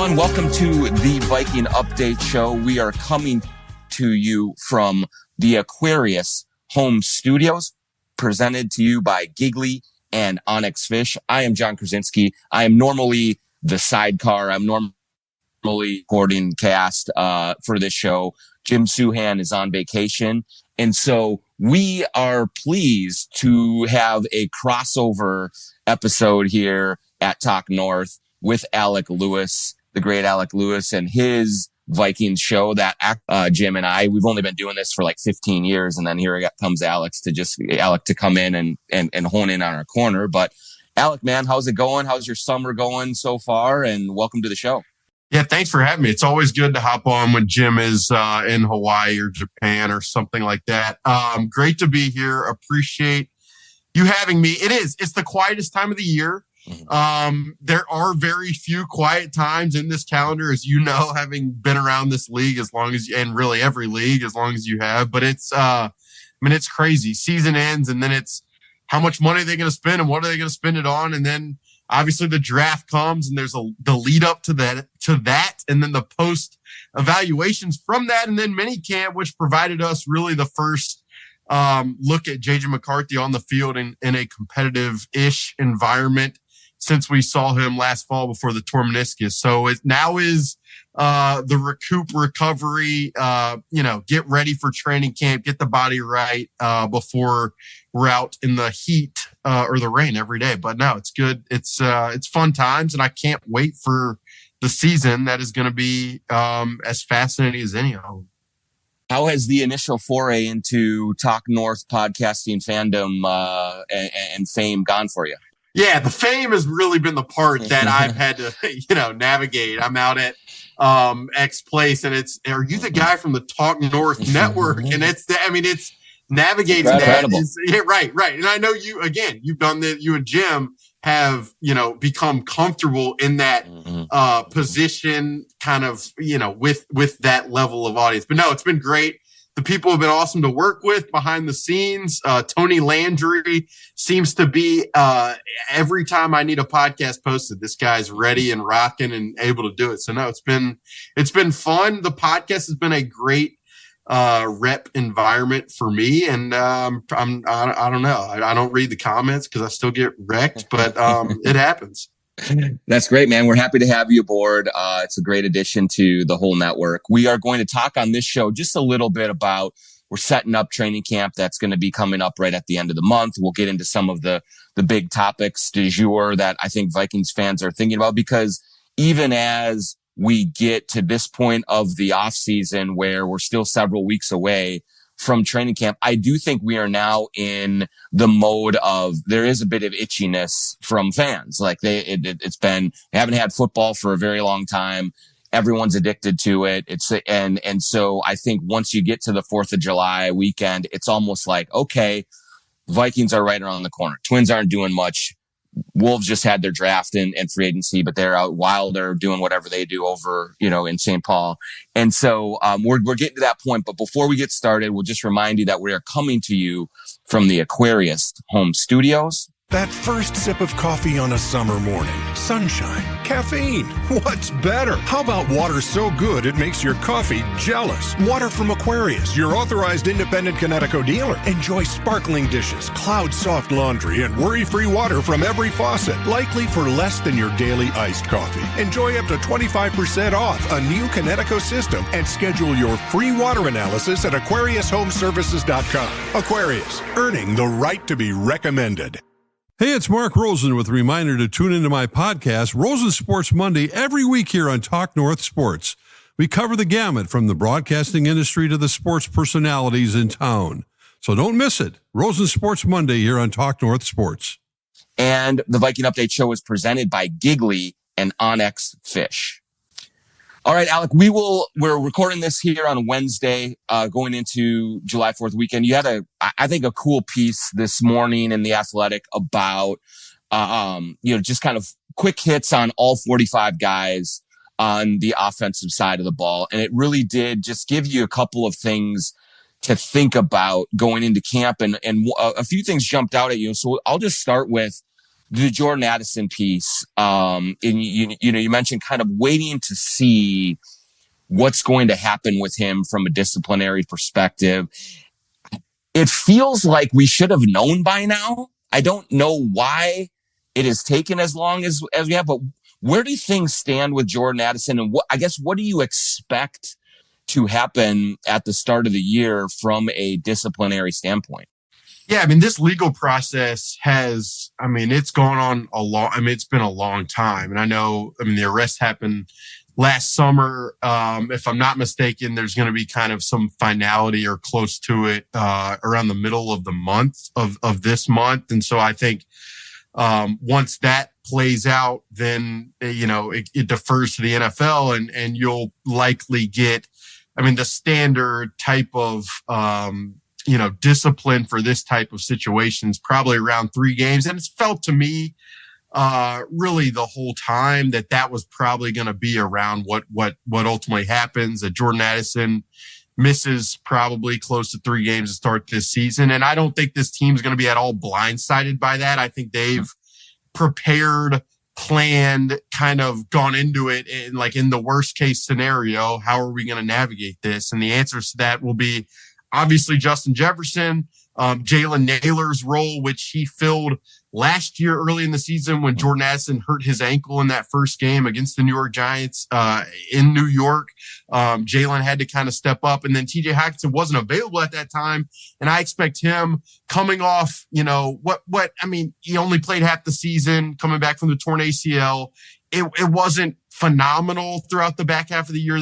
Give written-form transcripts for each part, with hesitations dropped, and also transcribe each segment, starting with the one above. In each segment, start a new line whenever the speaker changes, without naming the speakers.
everyone. Welcome to the Viking Update Show. We are coming to you from the Aquarius home studios, presented to you by Giggly and Onyx Fish. I am John Krawczynski. I am normally the sidecar. I'm normally recording cast for this show. Jim Suhan is on vacation. And so we are pleased to have a crossover episode here at Talk North with Alec Lewis, the great Alec Lewis, and his Vikings show that Jim and we've only been doing this for like 15 years. And then here comes Alec to come in and hone in on our corner. But Alec, man, how's it going? How's your summer going so far? And welcome to the show.
Yeah, thanks for having me. It's always good to hop on when Jim is in Hawaii or Japan or something like that. Great to be here. Appreciate you having me. It's the quietest time of the year. There are very few quiet times in this calendar, as you know, having been around this league as long as and really every league as long as you have. But it's it's crazy. Season ends, and then it's how much money are they going to spend and what are they going to spend it on, and then obviously the draft comes, and there's the lead up to that, and then the post evaluations from that, and then minicamp, which provided us really the first look at JJ McCarthy on the field in a competitive-ish environment since we saw him last fall before the torn meniscus. So it now is the recovery, get ready for training camp, get the body right before we're out in the heat or the rain every day. But no, it's good. It's fun times, and I can't wait for the season that is going to be as fascinating as any of them.
How has the initial foray into Talk North podcasting fandom and fame gone for you?
Yeah, the fame has really been the part that I've had to, navigate. I'm out at X Place, and are you the guy from the Talk North Network? And it's navigating that. Right. And I know you've done that. You and Jim have, become comfortable in that position, kind of, with that level of audience. But no, it's been great. The people have been awesome to work with behind the scenes. Tony Landry seems to be every time I need a podcast posted, this guy's ready and rocking and able to do it. So no, it's been fun. The podcast has been a great rep environment for me, and I don't know. I don't read the comments because I still get wrecked, but it happens.
That's great, man. We're happy to have you aboard. It's a great addition to the whole network. We are going to talk on this show just a little bit about, we're setting up training camp that's going to be coming up right at the end of the month. We'll get into some of the big topics du jour that I think Vikings fans are thinking about, because even as we get to this point of the off season where we're still several weeks away from training camp, I do think we are now in the mode of, there is a bit of itchiness from fans. Like they haven't had football for a very long time. Everyone's addicted to it. And so I think once you get to the 4th of July weekend, it's almost like, okay, Vikings are right around the corner. Twins aren't doing much. Wolves just had their draft and free agency, but they're out Wilder doing whatever they do over, in St. Paul. And so, we're getting to that point. But before we get started, we'll just remind you that we are coming to you from the Aquarius home studios.
That first sip of coffee on a summer morning. Sunshine. Caffeine. What's better? How about water so good it makes your coffee jealous? Water from Aquarius, your authorized independent Connecticut dealer. Enjoy sparkling dishes, cloud-soft laundry, and worry-free water from every faucet. Likely for less than your daily iced coffee. Enjoy up to 25% off a new Connecticut system and schedule your free water analysis at AquariusHomeservices.com. Aquarius, earning the right to be recommended.
Hey, it's Mark Rosen with a reminder to tune into my podcast, Rosen Sports Monday, every week here on Talk North Sports. We cover the gamut from the broadcasting industry to the sports personalities in town. So don't miss it. Rosen Sports Monday here on Talk North Sports.
And the Viking Update Show is presented by Giggly and Onyx Fish. All right, Alec, we're recording this here on Wednesday, going into July 4th weekend. You had I think a cool piece this morning in The Athletic about, just kind of quick hits on all 45 guys on the offensive side of the ball. And it really did just give you a couple of things to think about going into camp. And a few things jumped out at you. So I'll just start with, the Jordan Addison piece, and you mentioned kind of waiting to see what's going to happen with him from a disciplinary perspective. It feels like we should have known by now. I don't know why it has taken as long as we have, but where do things stand with Jordan Addison? And what do you expect to happen at the start of the year from a disciplinary standpoint?
Yeah, I mean, this legal process it's gone on it's been a long time. And I know, the arrest happened last summer. If I'm not mistaken, there's going to be kind of some finality or close to it around the middle of the month of this month. And so I think once that plays out, then, it defers to the NFL and you'll likely get, the standard type of, discipline for this type of situations, probably around 3 games. And it's felt to me, really the whole time that was probably going to be around what ultimately happens, that Jordan Addison misses probably close to 3 games to start this season. And I don't think this team's going to be at all blindsided by that. I think they've prepared, planned, kind of gone into it in the worst case scenario. How are we going to navigate this? And the answers to that will be obviously Justin Jefferson, Jalen Naylor's role, which he filled last year early in the season when Jordan Addison hurt his ankle in that first game against the New York Giants in New York. Jalen had to kind of step up, and then TJ Hockenson wasn't available at that time. And I expect him coming off, he only played half the season, coming back from the torn ACL. It wasn't phenomenal throughout the back half of the year.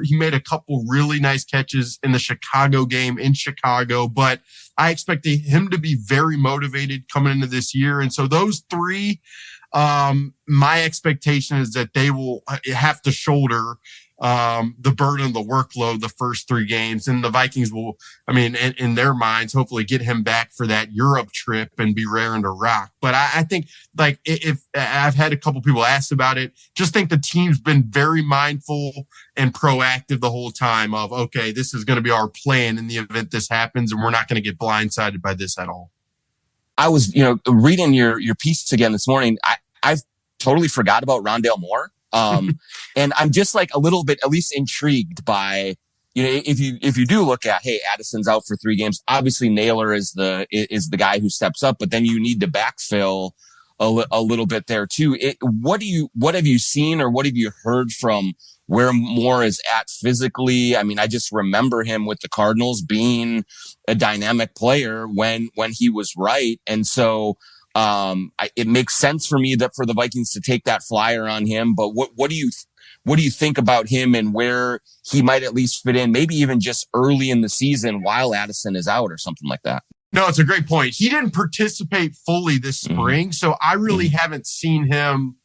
He made a couple really nice catches in the Chicago game in Chicago, but I expected him to be very motivated coming into this year. And so those 3, my expectation is that they will have to shoulder the burden of the workload the first 3 games. And the Vikings will, in their minds, hopefully get him back for that Europe trip and be raring to rock. But I think, if I've had a couple people ask about it, just think the team's been very mindful and proactive the whole time of, okay, this is going to be our plan in the event this happens, and we're not going to get blindsided by this at all.
I was, reading your piece again this morning. I've totally forgot about Rondale Moore. And I'm just a little bit at least intrigued by, if you do look at, hey, Addison's out for 3 games, obviously Naylor is the guy who steps up, but then you need to backfill a little bit there too. What have you seen or what have you heard from where Moore is at physically? I just remember him with the Cardinals being a dynamic player when he was right. And so, it makes sense for me that for the Vikings to take that flyer on him. But what do you think about him and where he might at least fit in, maybe even just early in the season while Addison is out or something like that?
No, it's a great point. He didn't participate fully this spring, so I really haven't seen him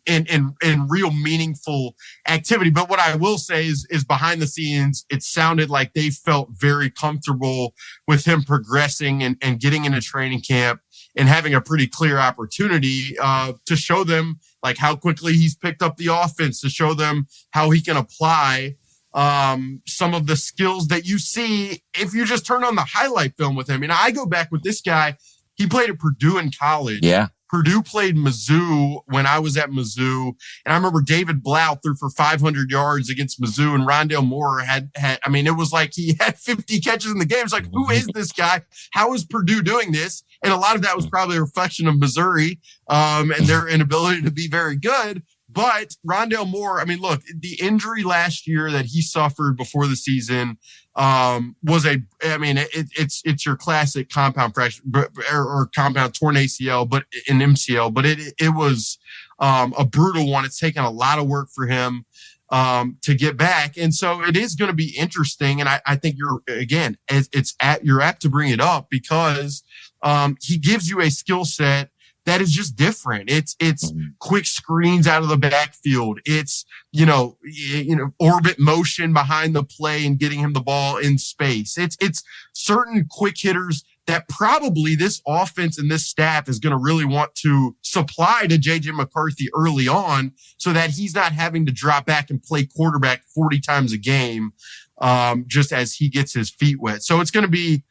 in real meaningful activity. But what I will say is behind the scenes, it sounded like they felt very comfortable with him progressing and getting into training camp and having a pretty clear opportunity to show them how quickly he's picked up the offense, to show them how he can apply some of the skills that you see if you just turn on the highlight film with him. I go back with this guy. He played at Purdue in college.
Yeah.
Purdue played Mizzou when I was at Mizzou. And I remember David Blau threw for 500 yards against Mizzou, and Rondale Moore had it was like he had 50 catches in the game. It's like, who is this guy? How is Purdue doing this? And a lot of that was probably a reflection of Missouri and their inability to be very good. But Rondale Moore, look, the injury last year that he suffered before the season was it's your classic compound fracture or compound torn ACL, but an MCL, but it was a brutal one. It's taken a lot of work for him to get back. And so it is going to be interesting. And I think you're apt to bring it up because he gives you a skill set that is just different. It's quick screens out of the backfield. It's, orbit motion behind the play and getting him the ball in space. It's certain quick hitters that probably this offense and this staff is going to really want to supply to JJ McCarthy early on so that he's not having to drop back and play quarterback 40 times a game, just as he gets his feet wet. So it's going to be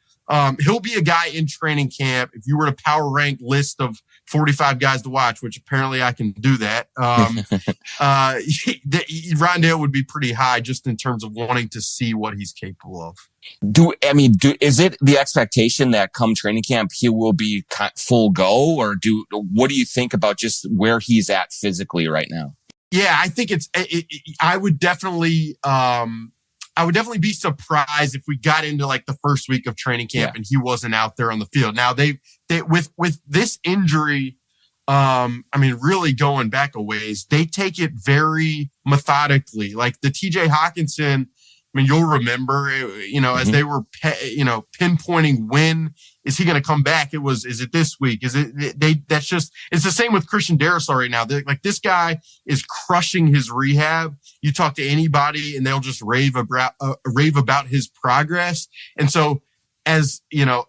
He'll be a guy in training camp. If you were to power rank list of 45 guys to watch, which apparently I can do that, Rondale would be pretty high just in terms of wanting to see what he's capable of.
Is it the expectation that come training camp he will be full go, or what do you think about just where he's at physically right now?
Yeah, I think I would definitely be surprised if we got into like the first week of training camp and he wasn't out there on the field. Now they with this injury, really going back a ways, they take it very methodically. Like the TJ Hawkinson, you'll remember, as they were, pinpointing when is he going to come back? Is it this week? It's the same with Christian Darrisaw right now. They're like, this guy is crushing his rehab. You talk to anybody and they'll just rave about his progress. And so as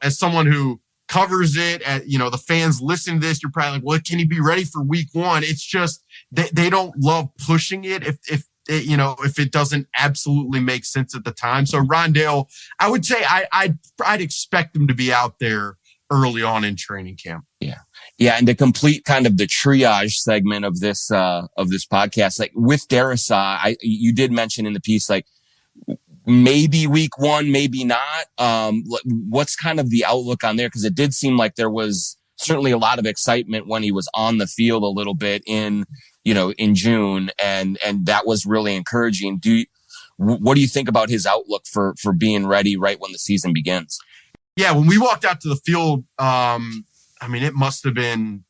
someone who covers it, the fans listen to this, you're probably like, well, can he be ready for week one? It's just, they don't love pushing it if it doesn't absolutely make sense at the time. So Rondale, I would say I'd expect him to be out there early on in training camp.
Yeah. Yeah. And to complete kind of the triage segment of this podcast, like with Darrisaw, you did mention in the piece, like maybe week one, maybe not. What's kind of the outlook on there? Cause it did seem like there was certainly a lot of excitement when he was on the field a little bit in June, and that was really encouraging. What do you think about his outlook for being ready right when the season begins?
Yeah, when we walked out to the field, it must have been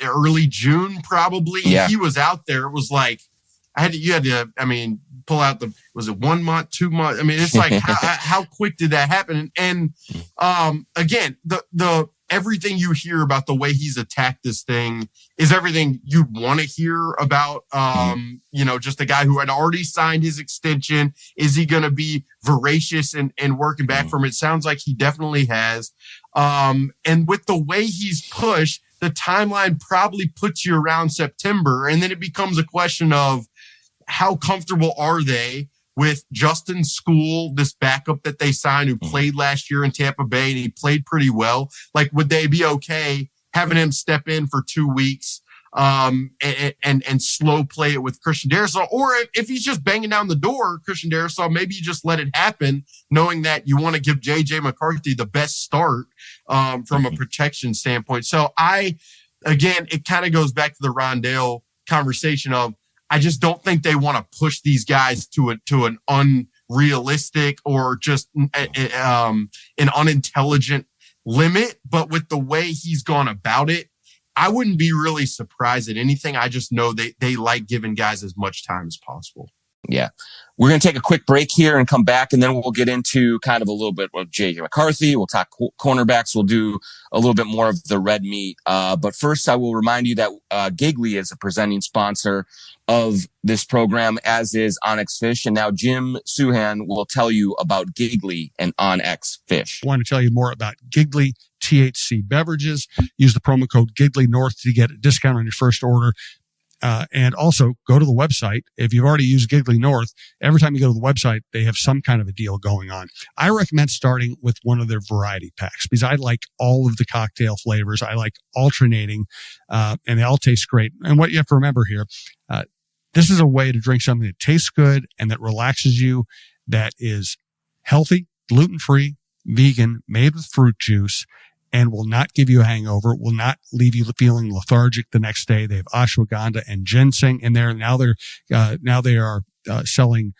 early June probably.
Yeah.
He was out there. It was like you had to pull out was it 1 month, 2 months? It's like how quick did that happen? And again, the everything you hear about the way he's attacked this thing is everything you'd want to hear about, just a guy who had already signed his extension. Is he going to be voracious and working back from it? Sounds like he definitely has. And with the way he's pushed, the timeline probably puts you around September. And then it becomes a question of how comfortable are they with Justin School, this backup that they signed who played last year in Tampa Bay, and he played pretty well. Like, would they be okay having him step in for 2 weeks and slow play it with Christian Darrisaw? Or if he's just banging down the door, Christian Darrisaw, maybe you just let it happen, knowing that you want to give J.J. McCarthy the best start from a protection standpoint. So it kind of goes back to the Rondale conversation of, I just don't think they want to push these guys to an unrealistic or just an unintelligent limit. But with the way he's gone about it, I wouldn't be really surprised at anything. I just know they like giving guys as much time as possible.
Yeah. We're going to take a quick break here and come back, and then we'll get into kind of a little bit of J.J. McCarthy. We'll talk cornerbacks. We'll do a little bit more of the red meat. But first, I will remind you that Giggly is a presenting sponsor of this program, as is Onyx Fish. And now Jim Suhan will tell you about Giggly and Onyx Fish.
I want to tell you more about Giggly THC beverages. Use the promo code Giggly North to get a discount on your first order. And also go to the website. If you've already used Giggly North, every time you go to the website, they have some kind of a deal going on. I recommend starting with one of their variety packs because I like all of the cocktail flavors. I like alternating, and they all taste great. And what you have to remember here, this is a way to drink something that tastes good and that relaxes you, that is healthy, gluten-free, vegan, made with fruit juice, and will not give you a hangover, will not leave you feeling lethargic the next day. They have ashwagandha and ginseng in there. Now they are selling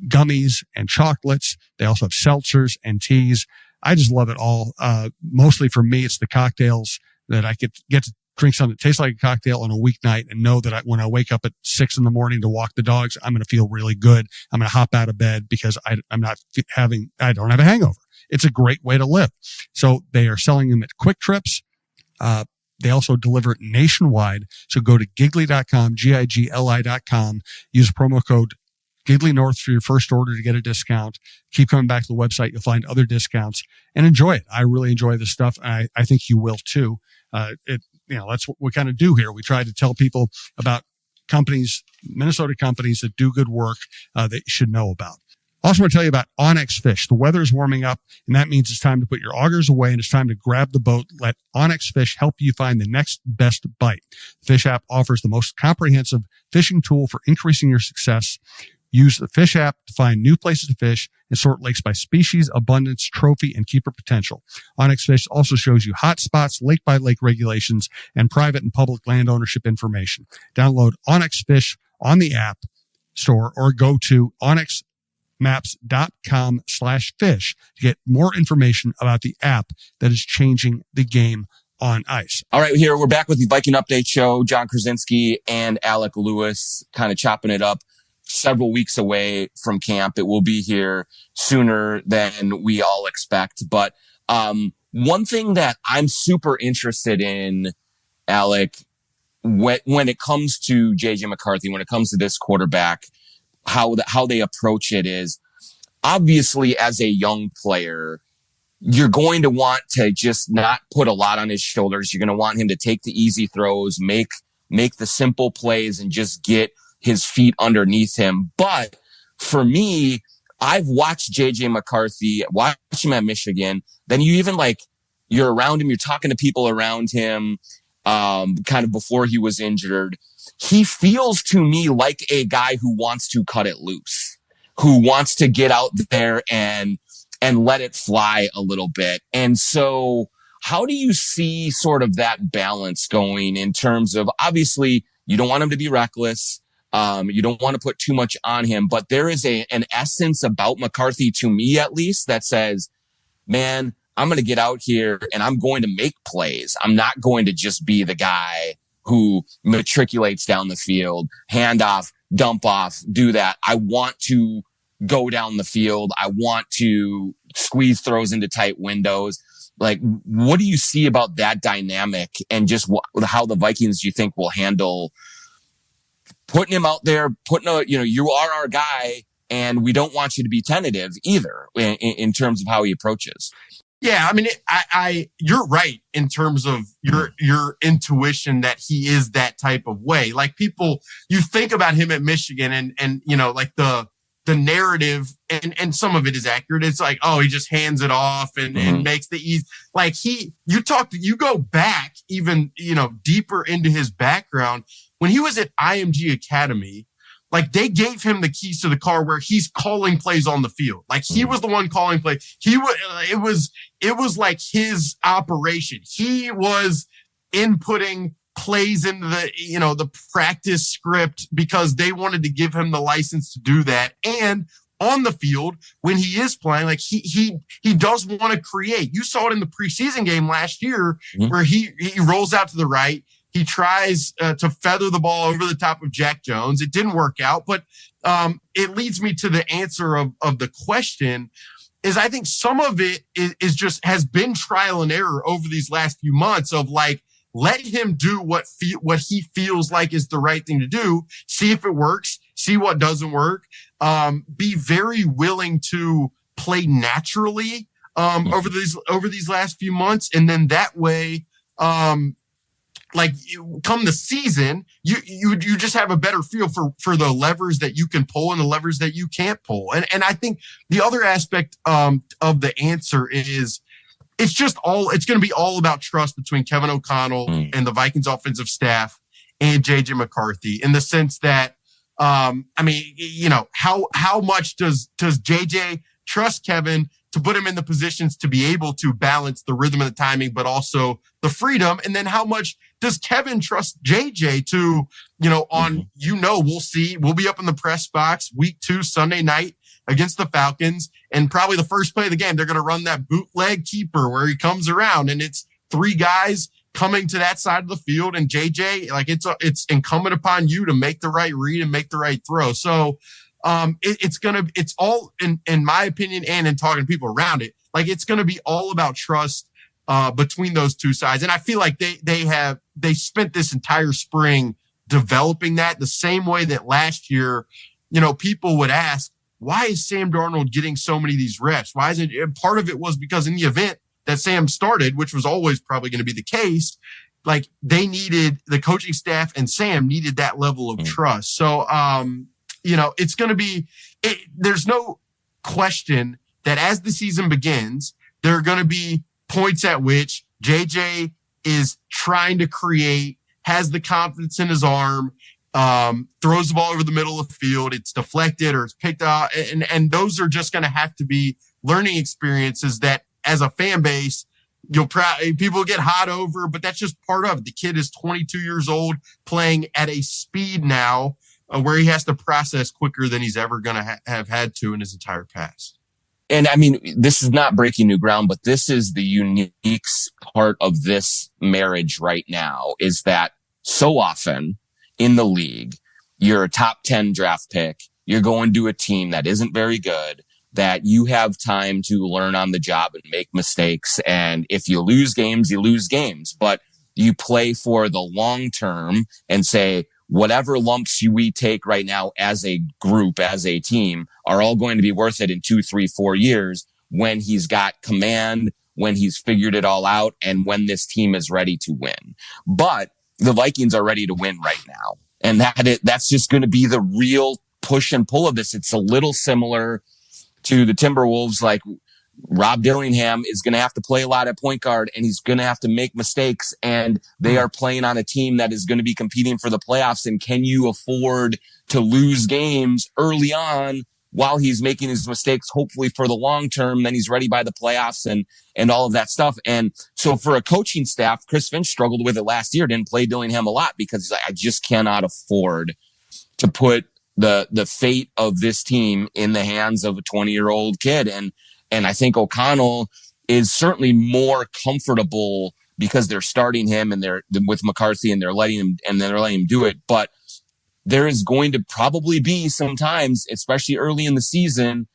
gummies and chocolates. They also have seltzers and teas. I just love it all. Mostly for me, it's the cocktails that I get to drink something that tastes like a cocktail on a weeknight and know that when I wake up at 6 a.m. to walk the dogs, I'm going to feel really good. I'm going to hop out of bed because I don't have a hangover. It's a great way to live. So they are selling them at Quick Trips. They also deliver it nationwide. So go to giggly.com, GIGLI.com. Use promo code Giggly North for your first order to get a discount. Keep coming back to the website. You'll find other discounts and enjoy it. I really enjoy this stuff. And I think you will too. That's what we kind of do here. We try to tell people about companies, Minnesota companies that do good work, that you should know about. Also want to tell you about Onyx Fish. The weather is warming up, and that means it's time to put your augers away and it's time to grab the boat. Let Onyx Fish help you find the next best bite. The Fish app offers the most comprehensive fishing tool for increasing your success. Use the Fish app to find new places to fish and sort lakes by species, abundance, trophy, and keeper potential. Onyx Fish also shows you hot spots, lake by lake regulations, and private and public land ownership information. Download Onyx Fish on the app store or go to onyxmaps.com/fish to get more information about the app that is changing the game on ice.
All right, we're back with the Viking Update Show. John Krawczynski and Alec Lewis kind of chopping it up. Several weeks away from camp. It will be here sooner than we all expect. But one thing that I'm super interested in, Alec, when it comes to JJ McCarthy, when it comes to this quarterback, how they approach it is, obviously as a young player, you're going to want to just not put a lot on his shoulders. You're going to want him to take the easy throws, make the simple plays, and just get his feet underneath him. But for me, I've watched JJ McCarthy, watched him at Michigan. Then you even you're around him, you're talking to people around him, kind of before he was injured. He feels to me like a guy who wants to cut it loose, who wants to get out there and let it fly a little bit. And so how do you see sort of that balance going in terms of, obviously you don't want him to be reckless. You don't want to put too much on him, but there is an essence about McCarthy, to me at least, that says, man, I'm going to get out here and I'm going to make plays. I'm not going to just be the guy who matriculates down the field, hand off, dump off, do that. I want to go down the field. I want to squeeze throws into tight windows. What do you see about that dynamic and just how the Vikings, you think, will handle putting him out there, you are our guy, and we don't want you to be tentative either in terms of how he approaches.
Yeah, I mean, you're right in terms of your intuition that he is that type of way. Like you think about him at Michigan and the narrative, and some of it is accurate. It's like, oh, he just hands it off and makes the easy. You go back even, deeper into his background. When he was at IMG Academy, they gave him the keys to the car where he's calling plays on the field. He was the one calling play. It was like his operation. He was inputting plays into the practice script because they wanted to give him the license to do that. And on the field, when he is playing, he does want to create. You saw it in the preseason game last year where he rolls out to the right. He tries to feather the ball over the top of Jack Jones. It didn't work out, but it leads me to the answer of the question is I think some of it is just has been trial and error over these last few months of let him do what he feels like is the right thing to do. See if it works. See what doesn't work. Be very willing to play naturally over these last few months, and then that way, come the season, you just have a better feel for the levers that you can pull and the levers that you can't pull. And I think the other aspect of the answer is it's going to be all about trust between Kevin O'Connell and the Vikings offensive staff and JJ McCarthy, in the sense that, how much does JJ trust Kevin to put him in the positions to be able to balance the rhythm and the timing, but also the freedom? And then how much does Kevin trust JJ to, we'll see, we'll be up in the press box week 2, Sunday night against the Falcons. And probably the first play of the game, they're going to run that bootleg keeper where he comes around and it's 3 guys coming to that side of the field. And JJ, it's incumbent upon you to make the right read and make the right throw. So, it's all in my opinion, and in talking to people around it, it's going to be all about trust, between those two sides. And I feel like they spent this entire spring developing that the same way that last year, people would ask, why is Sam Darnold getting so many of these reps? Why isn't it? Part of it was because in the event that Sam started, which was always probably going to be the case, they needed, the coaching staff and Sam needed that level of trust. So, it's going to be, there's no question that as the season begins, there are going to be points at which JJ is trying to create, has the confidence in his arm, throws the ball over the middle of the field, it's deflected or it's picked out. And those are just going to have to be learning experiences that as a fan base, people get hot over, but that's just part of it. The kid is 22 years old playing at a speed now where he has to process quicker than he's ever going to have had to in his entire past.
And I mean, this is not breaking new ground, but this is the unique part of this marriage right now, is that so often in the league, you're a top 10 draft pick, you're going to a team that isn't very good, that you have time to learn on the job and make mistakes. And if you lose games, you lose games, but you play for the long term and say, whatever lumps we take right now as a group, as a team, are all going to be worth it in 2, 3, 4 years when he's got command, when he's figured it all out, and when this team is ready to win. But the Vikings are ready to win right now. And that's just going to be the real push and pull of this. It's a little similar to the Timberwolves. Like, Rob Dillingham is going to have to play a lot at point guard, and he's going to have to make mistakes, and they are playing on a team that is going to be competing for the playoffs. And can you afford to lose games early on while he's making his mistakes, hopefully for the long term, then he's ready by the playoffs and all of that stuff. And so for a coaching staff, Chris Finch struggled with it last year, didn't play Dillingham a lot because he's like, I just cannot afford to put the fate of this team in the hands of a 20-year-old kid. And I think O'Connell is certainly more comfortable because they're starting him and they're with McCarthy and they're letting him do it. But there is going to probably be some times, especially early in the season,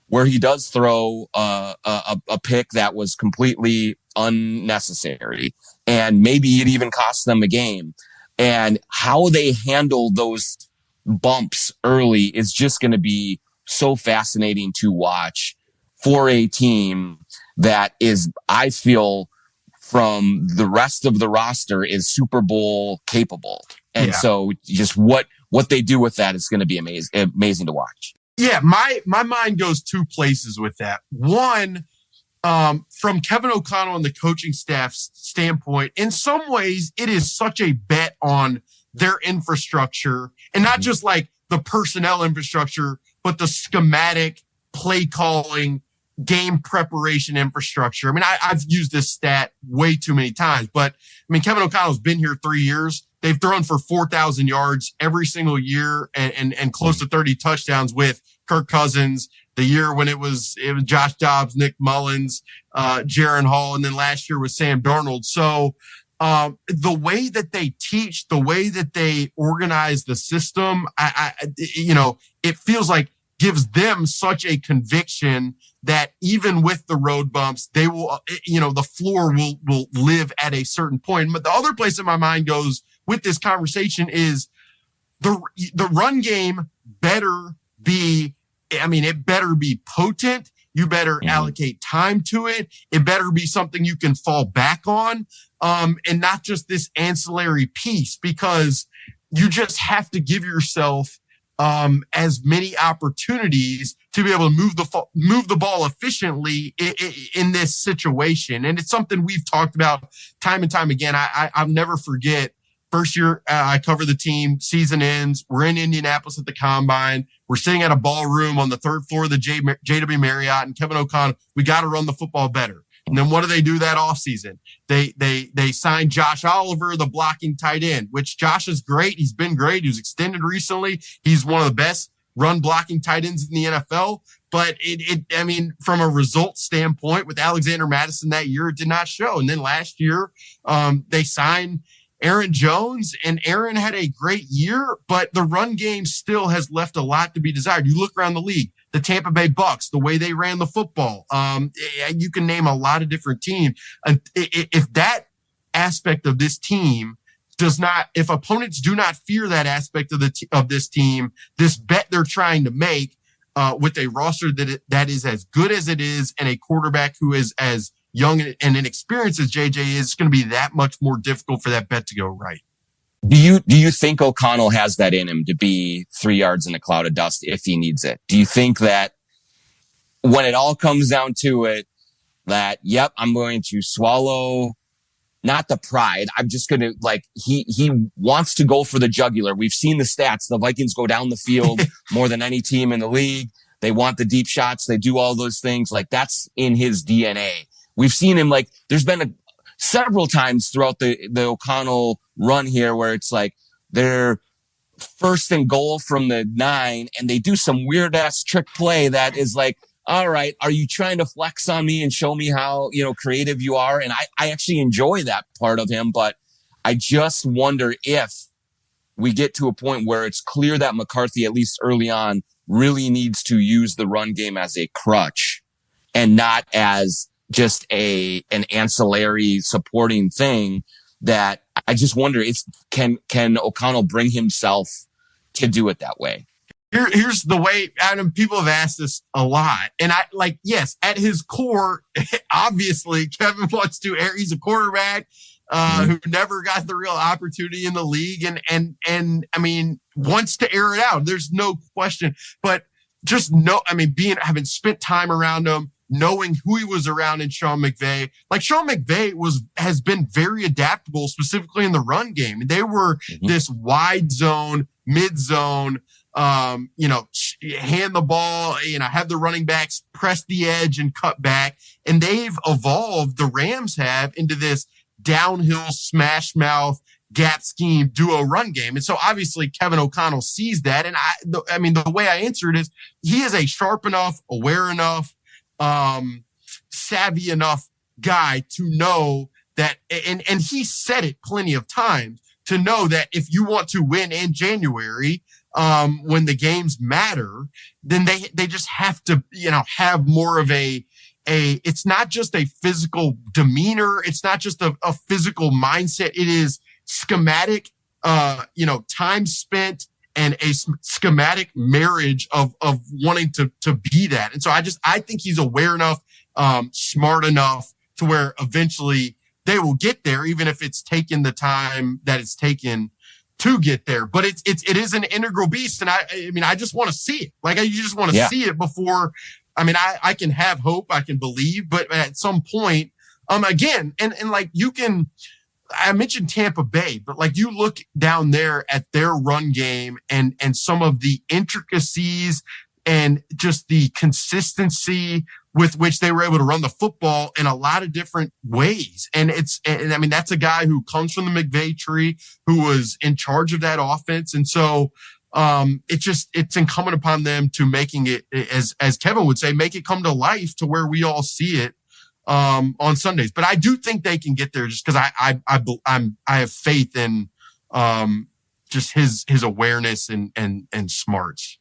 where he does throw a pick that was completely unnecessary, and maybe it even costs them a game. And how they handle those bumps early is just going to be so fascinating to watch for a team that is, I feel, from the rest of the roster, is Super Bowl capable. And so just what they do with that is going to be amazing to watch.
Yeah, my mind goes two places with that. One, from Kevin O'Connell and the coaching staff's standpoint, in some ways, it is such a bet on their infrastructure, and not just like the personnel infrastructure, but the schematic, play calling, game preparation infrastructure. I mean, I've used this stat way too many times, but I mean, Kevin O'Connell's been here 3 years. They've thrown for 4,000 yards every single year and close to 30 touchdowns with Kirk Cousins. The year when it was Josh Dobbs, Nick Mullins, Jaron Hall, and then last year was Sam Darnold. So the way that they teach, the way that they organize the system, it feels like gives them such a conviction that even with the road bumps, they will, the floor will live at a certain point. But the other place that my mind goes with this conversation is the run game better be, it better be potent. You better allocate time to it. It better be something you can fall back on, and not just this ancillary piece, because you just have to give yourself as many opportunities to be able to move the ball efficiently in this situation. And it's something we've talked about time and time again. I'll never forget. First year, I cover the team, season ends. We're in Indianapolis at the Combine. We're sitting at a ballroom on the third floor of the JW Marriott, and Kevin O'Connell, we got to run the football better. And then what do they do that offseason? They signed Josh Oliver, the blocking tight end, which Josh is great. He's been great. He was extended recently. He's one of the best run blocking tight ends in the NFL. But from a result standpoint, with Alexander Madison that year, it did not show. And then last year, they signed Aaron Jones, and Aaron had a great year, but the run game still has left a lot to be desired. You look around the league, the Tampa Bay Bucks, the way they ran the football. You can name a lot of different teams. If that aspect of this team if opponents do not fear that aspect of this team, this bet they're trying to make with a roster that is as good as it is, and a quarterback who is as young and inexperienced as JJ is, it's going to be that much more difficult for that bet to go right.
Do you think O'Connell has that in him to be 3 yards in a cloud of dust if he needs it? Do you think that when it all comes down to it, that, yep, I'm going to swallow not the pride. I'm just going to he wants to go for the jugular. We've seen the stats. The Vikings go down the field more than any team in the league. They want the deep shots. They do all those things. That's in his DNA. We've seen him there's been several times throughout the O'Connell run here where it's they're first and goal from the 9 and they do some weird ass trick play that is all right, are you trying to flex on me and show me how, creative you are? And I actually enjoy that part of him, but I just wonder if we get to a point where it's clear that McCarthy, at least early on, really needs to use the run game as a crutch and not as just an ancillary supporting thing. That I just wonder can O'Connell bring himself to do it that way?
Here's the way, Adam, people have asked this a lot. And yes, at his core, obviously Kevin wants to air. He's a quarterback, who never got the real opportunity in the league and I mean, wants to air it out. There's no question, but just having spent time around him, knowing who he was around in Sean McVay, Sean McVay has been very adaptable, specifically in the run game. They were this wide zone, mid zone, hand the ball, have the running backs press the edge and cut back. And they've evolved, the Rams have, into this downhill smash mouth gap scheme duo run game. And so obviously Kevin O'Connell sees that. And the way I answer it is he is a sharp enough, aware enough, savvy enough guy to know that, and he said it plenty of times, to know that if you want to win in January, when the games matter, then they just have to, have more of it's not just a physical demeanor. It's not just a physical mindset. It is schematic, time spent and a schematic marriage of wanting to be that. And so I think he's aware enough, smart enough to where eventually they will get there, even if it's taken the time that it's taken to get there. But it is an integral beast. And I just want to see it. You just want to see it before. I can have hope, I can believe, but at some point, again, and you can, I mentioned Tampa Bay, but you look down there at their run game and some of the intricacies and just the consistency with which they were able to run the football in a lot of different ways. And that's a guy who comes from the McVay tree, who was in charge of that offense. And so, it's incumbent upon them to making it, as Kevin would say, make it come to life to where we all see it, on Sundays. But I do think they can get there just because I have faith in, just his awareness and smarts.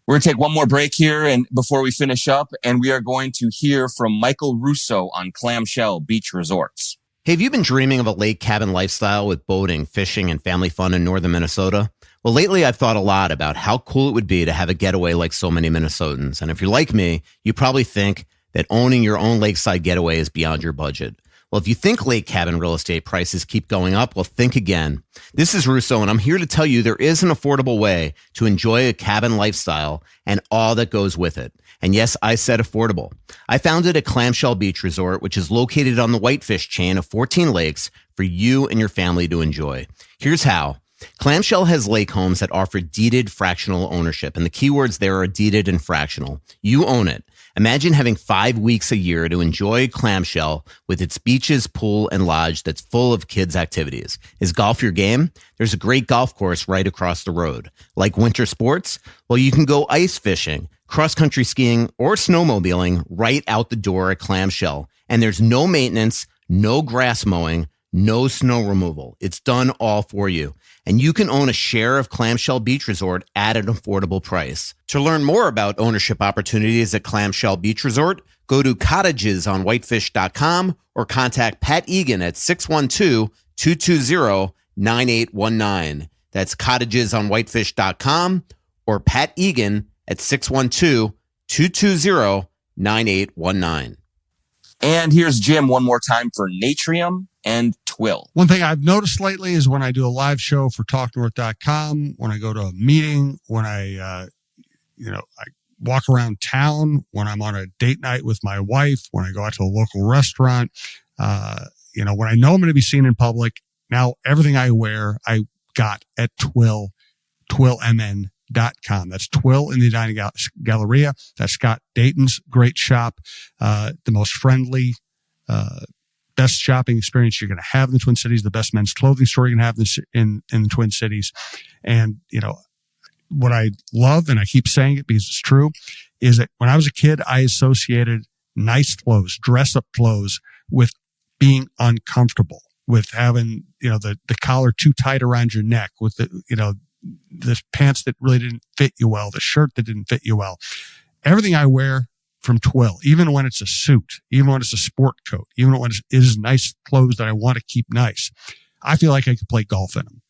We're going to take one more break here and before we finish up, and we are going to hear from Michael Russo on Clamshell Beach Resorts.
Hey, have you been dreaming of a lake cabin lifestyle with boating, fishing, and family fun in northern Minnesota? Well, lately I've thought a lot about how cool it would be to have a getaway like so many Minnesotans. And if you're like me, you probably think that owning your own lakeside getaway is beyond your budget. Well, if you think lake cabin real estate prices keep going up, well, think again. This is Russo, and I'm here to tell you there is an affordable way to enjoy a cabin lifestyle and all that goes with it. And yes, I said affordable. I founded a Clamshell Beach Resort, which is located on the Whitefish chain of 14 lakes for you and your family to enjoy. Here's how. Clamshell has lake homes that offer deeded fractional ownership, and the keywords there are deeded and fractional. You own it. Imagine having 5 weeks a year to enjoy Clamshell with its beaches, pool, and lodge that's full of kids' activities. Is golf your game? There's a great golf course right across the road. Like winter sports? Well, you can go ice fishing, cross-country skiing, or snowmobiling right out the door at Clamshell. And there's no maintenance, no grass mowing, no snow removal. It's done all for you. And you can own a share of Clamshell Beach Resort at an affordable price. To learn more about ownership opportunities at Clamshell Beach Resort, go to cottagesonwhitefish.com or contact Pat Egan at 612-220-9819. That's cottagesonwhitefish.com or Pat Egan at 612-220-9819.
And here's Jim one more time for Natrium and Twill.
One thing I've noticed lately is when I do a live show for TalkNorth.com, when I go to a meeting, when I walk around town, when I'm on a date night with my wife, when I go out to a local restaurant, when I know I'm going to be seen in public. Now, everything I wear, I got at twillmn.com. That's Twill in the Dining Galleria. That's Scott Dayton's great shop, the most friendly, best shopping experience you're going to have in the Twin Cities, the best men's clothing store you're going to have in the Twin Cities. And, what I love, and I keep saying it because it's true, is that when I was a kid, I associated nice clothes, dress up clothes, with being uncomfortable, with having, the collar too tight around your neck, with the pants that really didn't fit you well, the shirt that didn't fit you well. Everything I wear from Twill, even when it's a suit, even when it's a sport coat, even when it is nice clothes that I want to keep nice, I feel like I could play golf in them.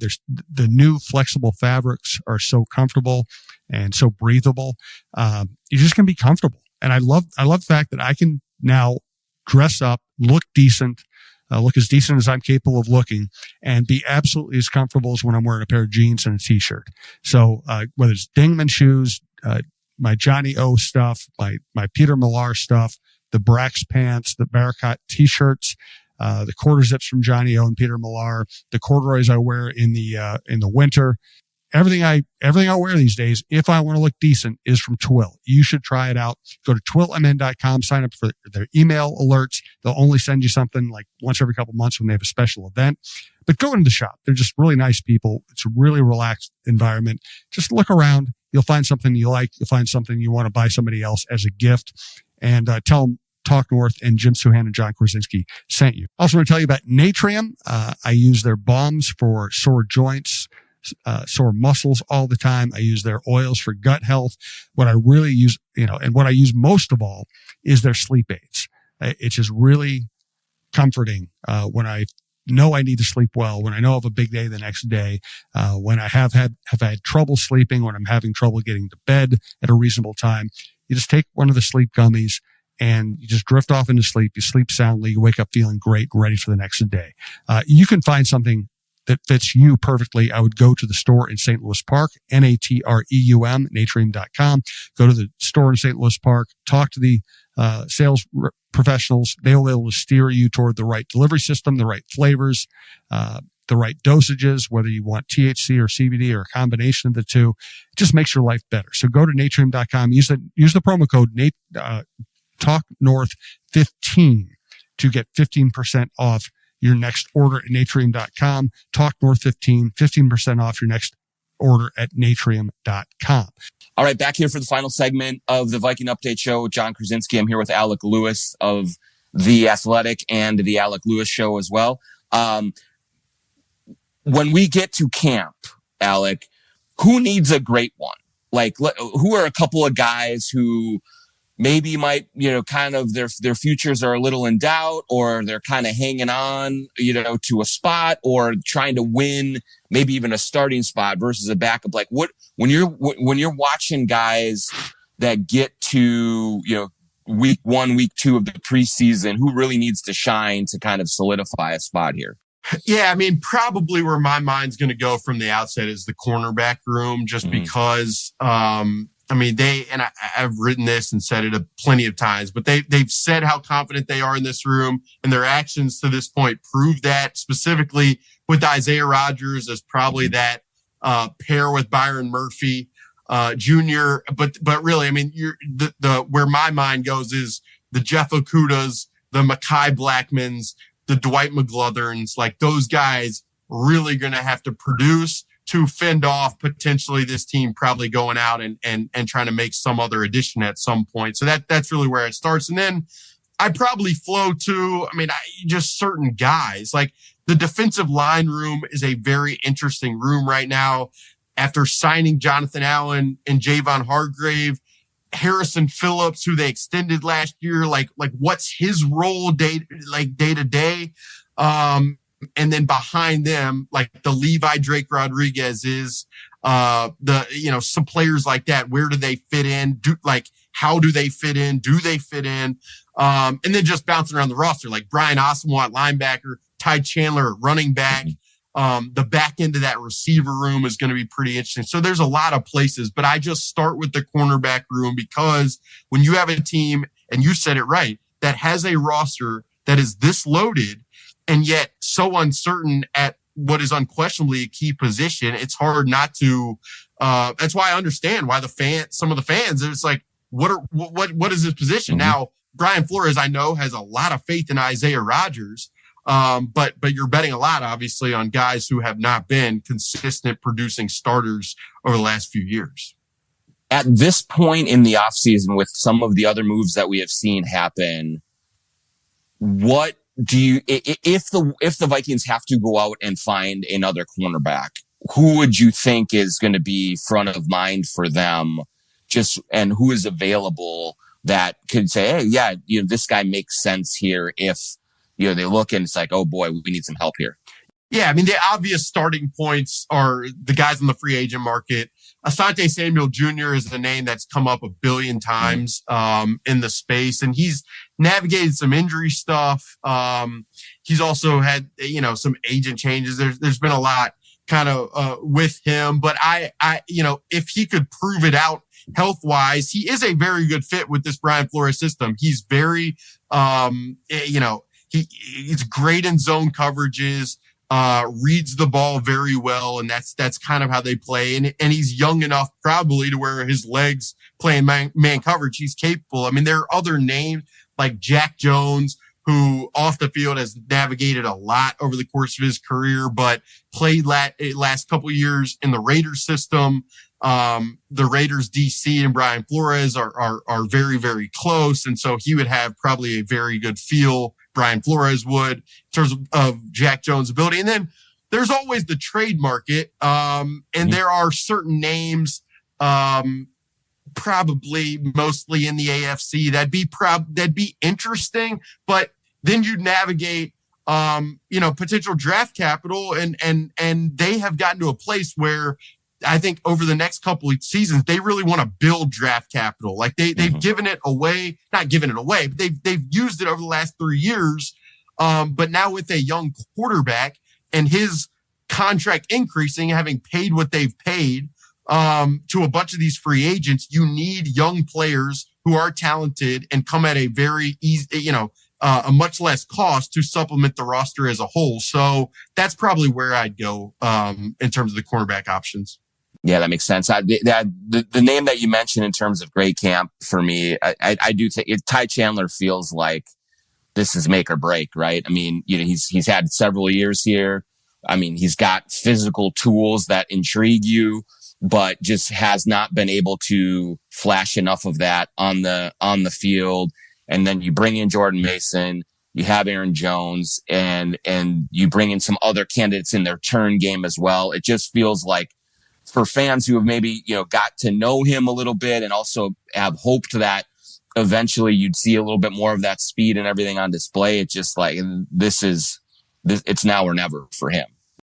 There's the new flexible fabrics are so comfortable and so breathable. You're just going to be comfortable. And I love the fact that I can now dress up, look decent, look as decent as I'm capable of looking, and be absolutely as comfortable as when I'm wearing a pair of jeans and a t-shirt. So, whether it's Dingman shoes, my Johnny O stuff, my Peter Millar stuff, the Brax pants, the Barricot t-shirts, the quarter zips from Johnny O and Peter Millar, the corduroys I wear in the winter. Everything I wear these days, if I want to look decent, is from Twill. You should try it out. Go to twillmn.com, sign up for their email alerts. They'll only send you something like once every couple months when they have a special event. But go into the shop. They're just really nice people. It's a really relaxed environment. Just look around. You'll find something you like. You'll find something you want to buy somebody else as a gift. And tell them Talk North and Jim Suhan and John Krawczynski sent you. Also want to tell you about Natrium. I use their balms for sore joints, sore muscles all the time. I use their oils for gut health. What I really use, and what I use most of all is their sleep aids. It's just really comforting when I know I need to sleep well, when I know I have a big day the next day, when I have had trouble sleeping, when I'm having trouble getting to bed at a reasonable time. You just take one of the sleep gummies and you just drift off into sleep. You sleep soundly. You wake up feeling great, ready for the next day. You can find something that fits you perfectly. I would go to the store in St. Louis Park, Natreum, natrium.com. Go to the store in St. Louis Park, talk to the sales professionals. They will be able to steer you toward the right delivery system, the right flavors, the right dosages, whether you want THC or CBD or a combination of the two. It just makes your life better. So go to natrium.com. Use the promo code TalkNorth15 to get 15% off your next order at natrium.com. TalkNorth15, 15% off your next order at natrium.com.
All right, back here for the final segment of the Viking Update Show with John Krawczynski. I'm here with Alec Lewis of The Athletic and the Alec Lewis Show as well. When we get to camp, Alec, who needs a great one? Like, who are a couple of guys who maybe might, kind of their futures are a little in doubt, or they're kind of hanging on, to a spot, or trying to win maybe even a starting spot versus a backup? Like, when you're watching guys that get to, week 1, week 2 of the preseason, who really needs to shine to kind of solidify a spot here?
Yeah, probably where my mind's going to go from the outset is the cornerback room, just because, I've written this and said it plenty of times, but they've said how confident they are in this room, and their actions to this point prove that, specifically with Isaiah Rodgers as probably that pair with Byron Murphy Jr. But really, where my mind goes is the Jeff Okudas, the Mekhi Blackmans, the Dwight McGlotherns. Like, those guys really going to have to produce to fend off potentially this team probably going out and trying to make some other addition at some point. So that's really where it starts. And then I probably flow to, just certain guys. Like, the defensive line room is a very interesting room right now. After signing Jonathan Allen and Javon Hargrave, Harrison Phillips, who they extended last year, like what's his role day to day? And then behind them, like the Levi Drake Rodriguez is, some players like that. Where do they fit in? How do they fit in? Do they fit in? And then just bouncing around the roster, like Brian Asamoah, linebacker, Ty Chandler, running back, The back end of that receiver room is going to be pretty interesting. So there's a lot of places, but I just start with the cornerback room because when you have a team, and you said it right, that has a roster that is this loaded and yet so uncertain at what is unquestionably a key position, it's hard not to. That's why I understand why some of the fans, it's like, what is this position?
Mm-hmm.
Now, Brian Flores, I know, has a lot of faith in Isaiah Rodgers. But you're betting a lot, obviously, on guys who have not been consistent producing starters over the last few years.
At this point in the offseason, with some of the other moves that we have seen happen, what do you, if the Vikings have to go out and find another cornerback, who would you think is going to be front of mind for them? And who is available that could say, hey, yeah, this guy makes sense here if, they look and it's like, oh boy, we need some help here.
Yeah, I mean, the obvious starting points are the guys in the free agent market. Asante Samuel Jr. is a name that's come up a billion times in the space, and he's navigated some injury stuff. He's also had, some agent changes. There's been a lot kind of with him, but I if he could prove it out health-wise, he is a very good fit with this Brian Flores system. He's very, he's great in zone coverages. Reads the ball very well, and that's kind of how they play. And he's young enough probably to where his legs playing man coverage, he's capable. I mean, there are other names like Jack Jones, who off the field has navigated a lot over the course of his career, but played last couple of years in the Raiders system. The Raiders DC and Brian Flores are very, very close. And so he would have probably a very good feel, Brian Flores would, in terms of Jack Jones' ability. And then there's always the trade market. And there are certain names, probably mostly in the AFC that'd be interesting, but then you'd navigate, potential draft capital and they have gotten to a place where I think over the next couple of seasons, they really want to build draft capital. Like they've given it away, not given it away, but they've used it over the last 3 years. But now with a young quarterback and his contract increasing, having paid what they've paid to a bunch of these free agents, you need young players who are talented and come at a very easy, a much less cost to supplement the roster as a whole. So that's probably where I'd go in terms of the cornerback options.
Yeah, that makes sense. The name that you mentioned in terms of great camp for me, I do think Ty Chandler feels like this is make or break, right? I mean, he's had several years here. I mean, he's got physical tools that intrigue you, but just has not been able to flash enough of that on the field. And then you bring in Jordan Mason, you have Aaron Jones, and you bring in some other candidates in their turn game as well. It just feels like for fans who have maybe, got to know him a little bit and also have hoped that eventually you'd see a little bit more of that speed and everything on display. It's just like, it's now or never for him.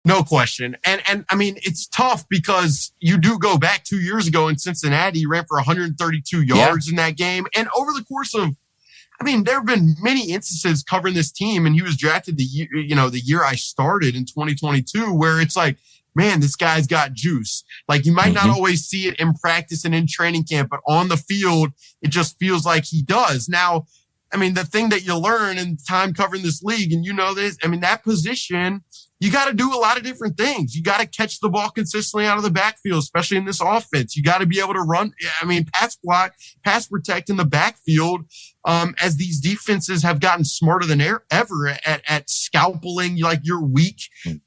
No question. And I mean, it's tough because you do go back 2 years ago in Cincinnati, he ran for 132 yards in that game. And over the course of, there have been many instances covering this team, and he was drafted the year I started in 2022, where it's like, man, this guy's got juice. Like, you might not always see it in practice and in training camp, but on the field, it just feels like he does. Now, the thing that you learn in time covering this league, and this, that position, you got to do a lot of different things. You got to catch the ball consistently out of the backfield, especially in this offense. You got to be able to run, pass block, pass protect in the backfield, as these defenses have gotten smarter than ever at scalpeling like your weak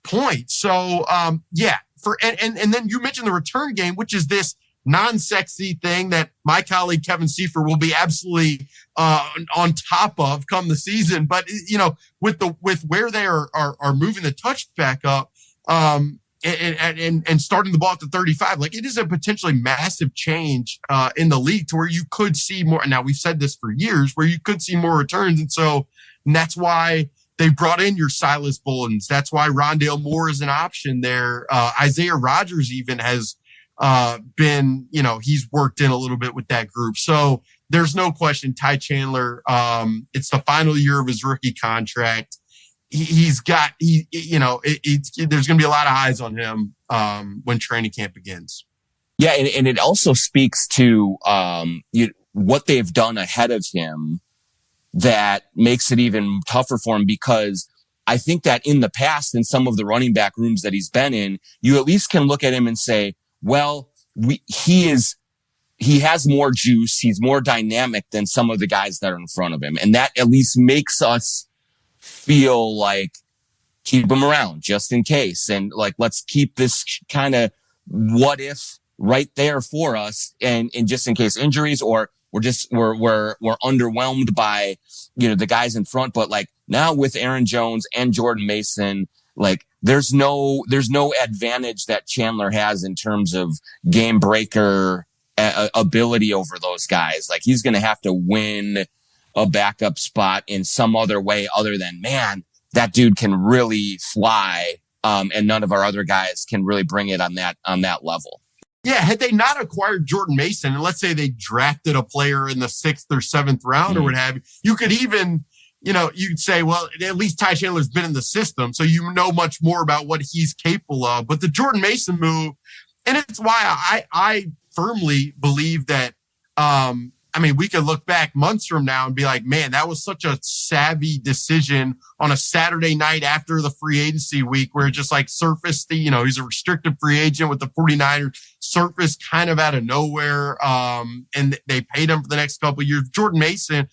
point. So, and then you mentioned the return game, which is this non-sexy thing that my colleague Kevin Seifer will be absolutely on top of come the season. But with where they are moving the touchback up and starting the ball at the 35, like, it is a potentially massive change in the league to where you could see more. Now, we've said this for years, where you could see more returns, and that's why they brought in your Silas Bullens. That's why Rondale Moore is an option there. Isaiah Rodgers even has been, he's worked in a little bit with that group. So there's no question Ty Chandler, it's the final year of his rookie contract. there's going to be a lot of eyes on him when training camp begins.
Yeah, and it also speaks to what they've done ahead of him that makes it even tougher for him, because I think that in the past, in some of the running back rooms that he's been in, you at least can look at him and say, well, he has more juice. He's more dynamic than some of the guys that are in front of him. And that at least makes us feel like keep him around just in case. And like, let's keep this kind of what if right there for us. And just in case injuries, or we're underwhelmed by, the guys in front. But like now with Aaron Jones and Jordan Mason, like there's no advantage that Chandler has in terms of game breaker ability over those guys. Like he's going to have to win a backup spot in some other way other than, man, that dude can really fly. And none of our other guys can really bring it on that level.
Yeah. Had they not acquired Jordan Mason, and let's say they drafted a player in the 6th or 7th round or what have you, you could even, you'd say, well, at least Ty Chandler's been in the system, so you know much more about what he's capable of. But the Jordan Mason move, and it's why I firmly believe that, we could look back months from now and be like, man, that was such a savvy decision on a Saturday night after the free agency week, where it just like surfaced, he's a restricted free agent with the 49ers, surfaced kind of out of nowhere. And they paid him for the next couple of years. Jordan Mason,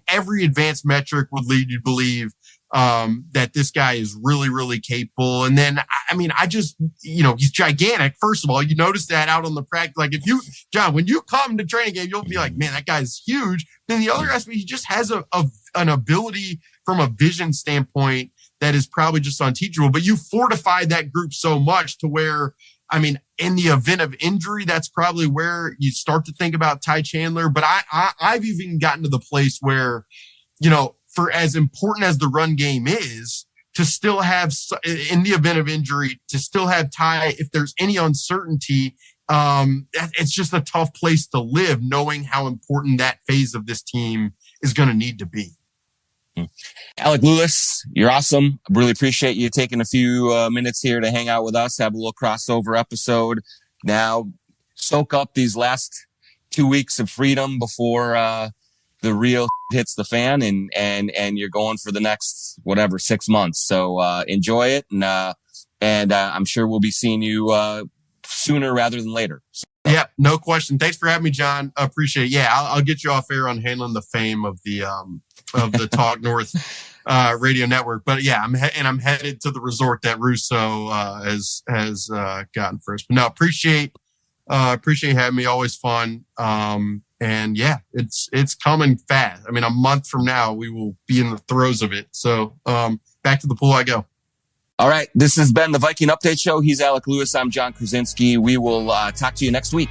every advanced metric would lead you to believe that this guy is really, really capable. And then, he's gigantic. First of all, you notice that out on the practice. Like John, when you come to training game, you'll be like, man, that guy's huge. Then the other aspect, he just has an ability from a vision standpoint that is probably just unteachable. But you fortified that group so much to where, in the event of injury, that's probably where you start to think about Ty Chandler. But I've even gotten to the place where, for as important as the run game is, to still have, in the event of injury, to still have Ty, if there's any uncertainty, it's just a tough place to live, knowing how important that phase of this team is going to need to be.
Alec Lewis, you're awesome. I really appreciate you taking a few minutes here to hang out with us, have a little crossover episode. Now, soak up these last 2 weeks of freedom before the real hits the fan, and you're going for the next 6 months. So enjoy it, and I'm sure we'll be seeing you sooner rather than later. So.
Yeah, no question. Thanks for having me, John. I appreciate it. Yeah, I'll get you off air on handling the fame of the Talk North radio network. But yeah, I'm headed to the resort that Russo has gotten for us. But no, appreciate having me. Always fun. And yeah, it's coming fast. A month from now, we will be in the throes of it. So back to the pool I go.
All right. This has been the Viking Update Show. He's Alec Lewis. I'm John Krawczynski. We will talk to you next week.